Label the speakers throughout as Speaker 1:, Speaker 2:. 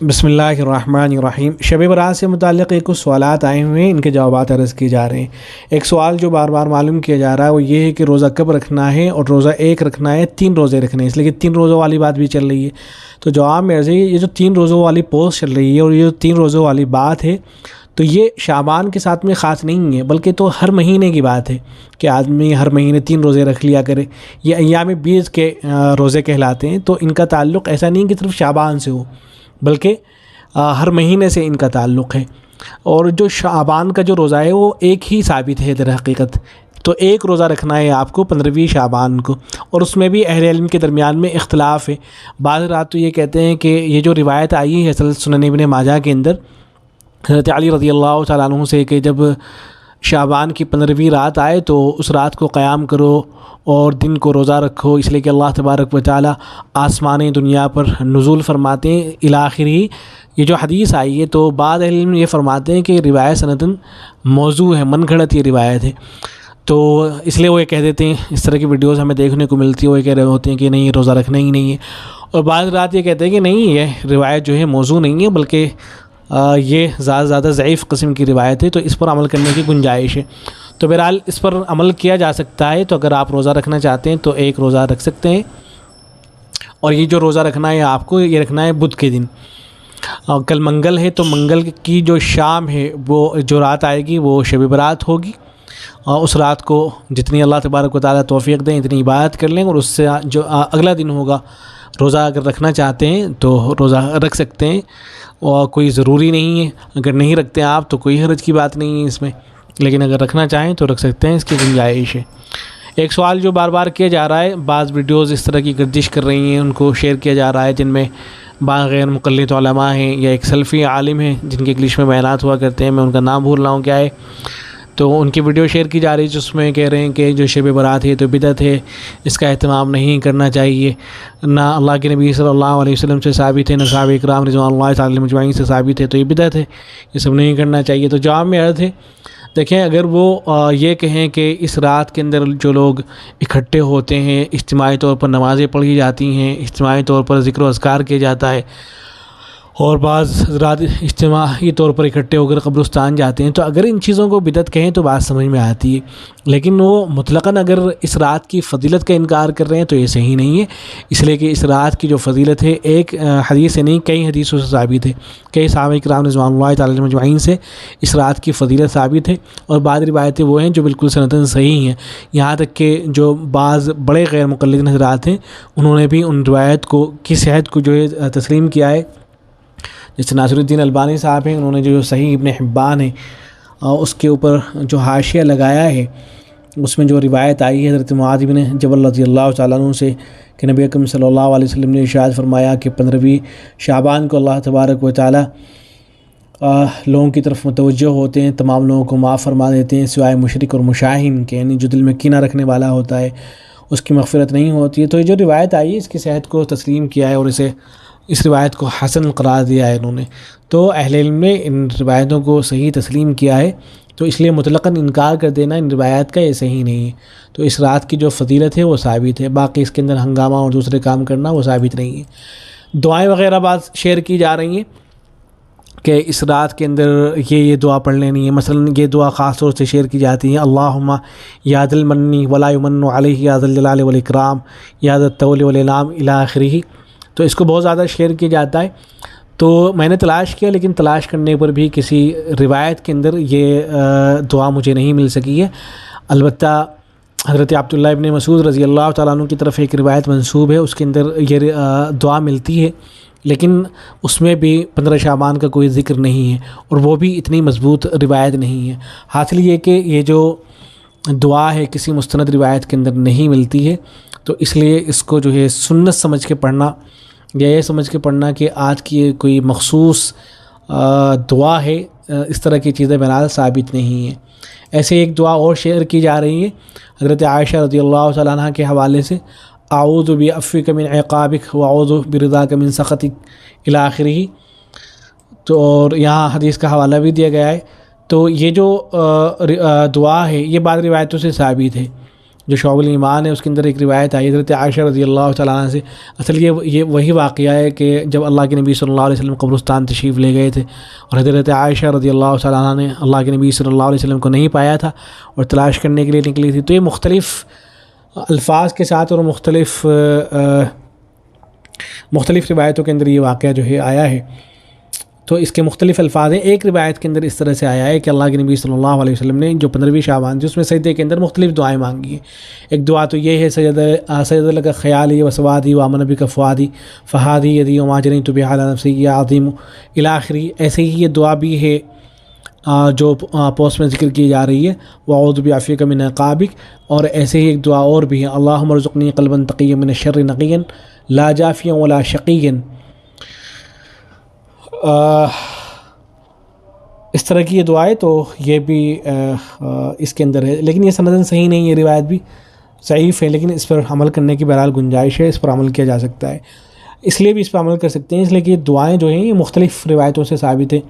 Speaker 1: بسم اللہ الرحمن الرحیم۔ شب برات سے متعلق کچھ سوالات آئے ہوئے ہیں، ان کے جوابات عرض کیے جا رہے ہیں۔ ایک سوال جو بار بار معلوم کیا جا رہا ہے وہ یہ ہے کہ روزہ کب رکھنا ہے، اور روزہ ایک رکھنا ہے 3 روزے رکھنے ہیں، اس لیے کہ 3 روزوں والی بات بھی چل رہی ہے۔ تو جواب میں عرض ہے یہ جو 3 روزوں والی پوسٹ چل رہی ہے اور یہ جو 3 روزوں والی بات ہے تو یہ شعبان کے ساتھ میں خاص نہیں ہے، بلکہ تو ہر مہینے کی بات ہے کہ آدمی ہر مہینے 3 روزے رکھ لیا کرے۔ یہ ایام بیض کے روزے کہلاتے ہیں، تو ان کا تعلق ایسا نہیں کہ صرف شعبان سے ہو، بلکہ ہر مہینے سے ان کا تعلق ہے۔ اور جو شعبان کا جو روزہ ہے وہ ایک ہی ثابت ہے در حقیقت، تو ایک روزہ رکھنا ہے آپ کو 15ویں شعبان کو، اور اس میں بھی اہل علم کے درمیان میں اختلاف ہے۔ بعض رات تو یہ کہتے ہیں کہ یہ جو روایت آئی ہے سنن ابن ماجہ کے اندر حضرت علی رضی اللہ تعالیٰ عنہ سے کہ جب شعبان کی 15ویں رات آئے تو اس رات کو قیام کرو اور دن کو روزہ رکھو، اس لیے کہ اللہ تبارک و تعالیٰ آسمانی دنیا پر نزول فرماتے ہیں الی آخری۔ یہ جو حدیث آئی ہے تو بعض اہل علم یہ فرماتے ہیں کہ روایت سندن موضوع ہے، من گھڑت یہ روایت ہے، تو اس لیے وہ یہ کہہ دیتے ہیں، اس طرح کی ویڈیوز ہمیں دیکھنے کو ملتی ہے، وہ یہ کہہ رہے ہوتے ہیں کہ نہیں روزہ رکھنا ہی نہیں ہے۔ اور بعض رات یہ کہتے ہیں کہ نہیں یہ روایت جو ہے موضوع نہیں ہے، بلکہ یہ زیادہ زیادہ ضعیف قسم کی روایت ہے، تو اس پر عمل کرنے کی گنجائش ہے۔ تو بہرحال اس پر عمل کیا جا سکتا ہے، تو اگر آپ روزہ رکھنا چاہتے ہیں تو ایک روزہ رکھ سکتے ہیں، اور یہ جو روزہ رکھنا ہے آپ کو یہ رکھنا ہے بدھ کے دن۔ کل منگل ہے تو منگل کی جو شام ہے وہ جو رات آئے گی وہ شب برات ہوگی، اور اس رات کو جتنی اللہ تبارک و تعالیٰ توفیق دیں اتنی عبادت کر لیں، اور اس سے جو اگلا دن ہوگا روزہ اگر رکھنا چاہتے ہیں تو روزہ رکھ سکتے ہیں، اور کوئی ضروری نہیں ہے، اگر نہیں رکھتے ہیں آپ تو کوئی حرج کی بات نہیں ہے اس میں، لیکن اگر رکھنا چاہیں تو رکھ سکتے ہیں، اس کی گنجائش ہے۔ ایک سوال جو بار بار کیا جا رہا ہے، بعض ویڈیوز اس طرح کی گردش کر رہی ہیں، ان کو شیئر کیا جا رہا ہے جن میں بعض غیر مقلد علماء ہیں یا ایک سلفی عالم ہیں جن کے انگلش میں بیانات ہوا کرتے ہیں، میں ان کا نام بھول رہا ہوں کیا ہے، تو ان کی ویڈیو شیئر کی جا رہی ہے جس میں کہہ رہے ہیں کہ جو شب برات ہے تو بدعت ہے، اس کا اہتمام نہیں کرنا چاہیے، نہ اللہ کے نبی صلی اللہ علیہ وسلم سے ثابت ہے، نہ صحابہ اکرام رضوان اللہ تعالی علیہم اجمعین سے ثابت ہے، تو یہ بدعت ہے، یہ سب نہیں کرنا چاہیے۔ تو جواب میں عرض ہے دیکھیں، اگر وہ یہ کہیں کہ اس رات کے اندر جو لوگ اکٹھے ہوتے ہیں، اجتماعی طور پر نمازیں پڑھی جاتی ہیں، اجتماعی طور پر ذکر و اذکار کیا جاتا ہے، اور بعض حضرات اجتماعی طور پر اکٹھے ہو کر قبرستان جاتے ہیں، تو اگر ان چیزوں کو بدعت کہیں تو بات سمجھ میں آتی ہے، لیکن وہ مطلقاً اگر اس رات کی فضیلت کا انکار کر رہے ہیں تو یہ صحیح نہیں ہے، اس لیے کہ اس رات کی جو فضیلت ہے ایک حدیث سے نہیں کئی حدیثوں سے ثابت ہے، کئی صحابہ کرام رضوان اللہ تعالی علیہم اجمعین سے اس رات کی فضیلت ثابت ہے، اور بعض روایتیں وہ ہیں جو بالکل سندن صحیح ہیں، یہاں تک کہ جو بعض بڑے غیر مقلد حضرات ہیں انہوں نے بھی ان روایت کو کی صحت کو جو ہے تسلیم کیا ہے، جیسے ناصر الدین البانی صاحب ہیں، انہوں نے جو صحیح ابن حبان ہے اس کے اوپر جو حاشیہ لگایا ہے، اس میں جو روایت آئی ہے حضرت معاذ بن جبل رضی اللہ تعالیٰ عنہ سے کہ نبی اکرم صلی اللہ علیہ وسلم نے ارشاد فرمایا کہ 15ویں شعبان کو اللہ تبارک و تعالیٰ لوگوں کی طرف متوجہ ہوتے ہیں، تمام لوگوں کو معاف فرما دیتے ہیں سوائے مشرک اور مشاہین کے، یعنی جو دل میں کینہ رکھنے والا ہوتا ہے اس کی مغفرت نہیں ہوتی ہے۔ تو یہ جو روایت آئی ہے اس کی صحت کو تسلیم کیا ہے، اور اس روایت کو حسن قرار دیا ہے انہوں نے، تو اہل علم نے ان روایتوں کو صحیح تسلیم کیا ہے، تو اس لیے مطلقاً انکار کر دینا ان روایات کا یہ صحیح نہیں ہے۔ تو اس رات کی جو فضیلت ہے وہ ثابت ہے، باقی اس کے اندر ہنگامہ اور دوسرے کام کرنا وہ ثابت نہیں ہے۔ دعائیں وغیرہ بات شیئر کی جا رہی ہیں کہ اس رات کے اندر یہ دعا پڑھ لینی ہے، مثلا یہ دعا خاص طور سے شیئر کی جاتی ہے، اللہم یا ذا المن ولا یمن علیہ یا ذا الجلال والاکرام یا ذا الطول والانعام الی آخرہ، تو اس کو بہت زیادہ شیئر کیا جاتا ہے۔ تو میں نے تلاش کیا، لیکن تلاش کرنے پر بھی کسی روایت کے اندر یہ دعا مجھے نہیں مل سکی ہے۔ البتہ حضرت عبداللہ ابن مسعود رضی اللہ تعالیٰ عنہ کی طرف ایک روایت منسوب ہے، اس کے اندر یہ دعا ملتی ہے، لیکن اس میں بھی 15 شعبان کا کوئی ذکر نہیں ہے، اور وہ بھی اتنی مضبوط روایت نہیں ہے۔ حاصل یہ کہ یہ جو دعا ہے کسی مستند روایت کے اندر نہیں ملتی ہے، تو اس لیے اس کو جو ہے سنت سمجھ کے پڑھنا، یا یہ سمجھ کے پڑھنا کہ آج کی کوئی مخصوص دعا ہے، اس طرح کی چیزیں بہرحال ثابت نہیں ہیں۔ ایسے ایک دعا اور شیئر کی جا رہی ہے حضرت عائشہ رضی اللہ تعالیٰ عنہ کے حوالے سے، اعوذ بعفوک من عقابک واعوذ برضاک من سخطک الی آخرہ، تو اور یہاں حدیث کا حوالہ بھی دیا گیا ہے۔ تو یہ جو دعا ہے یہ بعض روایتوں سے ثابت ہے، جو شعب الایمان ہے اس کے اندر ایک روایت آئی حضرت عائشہ رضی اللہ تعالیٰ عنہ سے. اصل یہ وہی واقعہ ہے کہ جب اللہ کے نبی صلی اللہ علیہ وسلم قبرستان تشریف لے گئے تھے اور حضرت عائشہ رضی اللہ تعالیٰ عنہ نے اللہ کے نبی صلی اللہ علیہ وسلم کو نہیں پایا تھا اور تلاش کرنے کے لیے نکلی تھی. تو یہ مختلف الفاظ کے ساتھ اور مختلف روایتوں کے اندر یہ واقعہ جو ہے آیا ہے. تو اس کے مختلف الفاظ ہیں. ایک روایت کے اندر اس طرح سے آیا ہے کہ اللہ کے نبی صلی اللہ علیہ وسلم نے جو 15ویں شعبان تھی اس میں سجدے کے اندر مختلف دعائیں مانگی ہیں. ایک دعا تو یہ ہے سجد لک خیالی و سوادی و امن بک فؤادی فہادی یدی وما جنیت بها علی نفسی یا عظیم الی آخری. ایسے ہی یہ دعا بھی ہے جو پوسٹ میں ذکر کی جا رہی ہے واعوذ بعفوک من عقابک. اور ایسے ہی ایک دعا اور بھی ہے اللہم ارزقنی قلبا تقیا من الشر نقیا لا جافیا ولا شقیا. اس طرح کی یہ دعائیں تو یہ بھی اس کے اندر ہے. لیکن یہ سندن صحیح نہیں ہے, روایت بھی ضعیف ہے, لیکن اس پر عمل کرنے کی بہرحال گنجائش ہے, اس پر عمل کیا جا سکتا ہے. اس لیے بھی اس پر عمل کر سکتے ہیں اس لیے کہ یہ دعائیں جو ہیں یہ مختلف روایتوں سے ثابت ہیں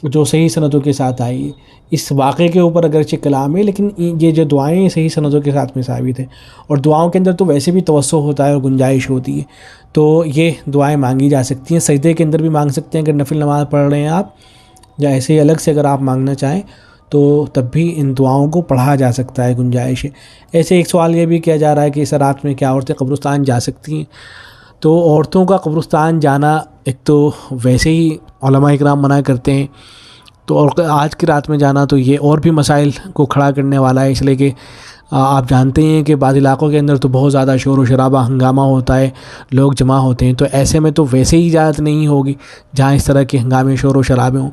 Speaker 1: جو صحیح سندوں کے ساتھ آئی ہے. اس واقعے کے اوپر اگرچہ کلام ہے لیکن یہ جو دعائیں صحیح سندوں کے ساتھ میں ثابت ہیں. اور دعاؤں کے اندر تو ویسے بھی توسع ہوتا ہے اور گنجائش ہوتی ہے, تو یہ دعائیں مانگی جا سکتی ہیں. سجدے کے اندر بھی مانگ سکتے ہیں اگر نفل نماز پڑھ رہے ہیں آپ, یا ایسے ہی الگ سے اگر آپ مانگنا چاہیں تو تب بھی ان دعاؤں کو پڑھا جا سکتا ہے, گنجائش ہے. ایسے ایک سوال یہ بھی کیا جا رہا ہے کہ اس رات میں کیا عورتیں قبرستان جا سکتی ہیں؟ تو عورتوں کا قبرستان جانا ایک تو ویسے ہی علماء اکرام منع کرتے ہیں, تو اور آج کی رات میں جانا تو یہ اور بھی مسائل کو کھڑا کرنے والا ہے. اس لیے کہ آپ جانتے ہیں کہ بعض علاقوں کے اندر تو بہت زیادہ شور و شرابہ ہنگامہ ہوتا ہے, لوگ جمع ہوتے ہیں, تو ایسے میں تو ویسے ہی اجازت نہیں ہوگی جہاں اس طرح کے ہنگامے شور و شرابے ہوں.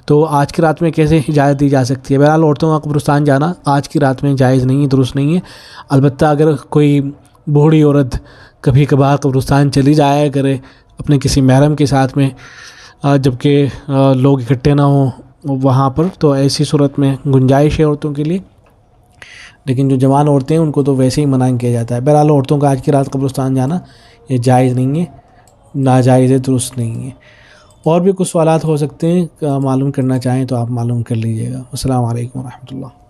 Speaker 1: تو آج کی رات میں کیسے اجازت دی جا سکتی ہے؟ بہرحال عورتوں کا قبرستان جانا آج کی رات میں جائز نہیں ہے, درست نہیں ہے. البتہ اگر کوئی بوڑھی عورت کبھی کبھار قبرستان چلی جایا کرے اپنے کسی محرم کے ساتھ میں, جبکہ لوگ اکٹھے نہ ہوں وہاں پر, تو ایسی صورت میں گنجائش ہے عورتوں کے لیے. لیکن جو جوان عورتیں ہیں ان کو تو ویسے ہی منع کیا جاتا ہے. بہرحال عورتوں کا آج کی رات قبرستان جانا یہ جائز نہیں ہے, ناجائز ہے, درست نہیں ہے. اور بھی کچھ سوالات ہو سکتے ہیں, معلوم کرنا چاہیں تو آپ معلوم کر لیجیے گا. السلام علیکم ورحمۃ اللہ.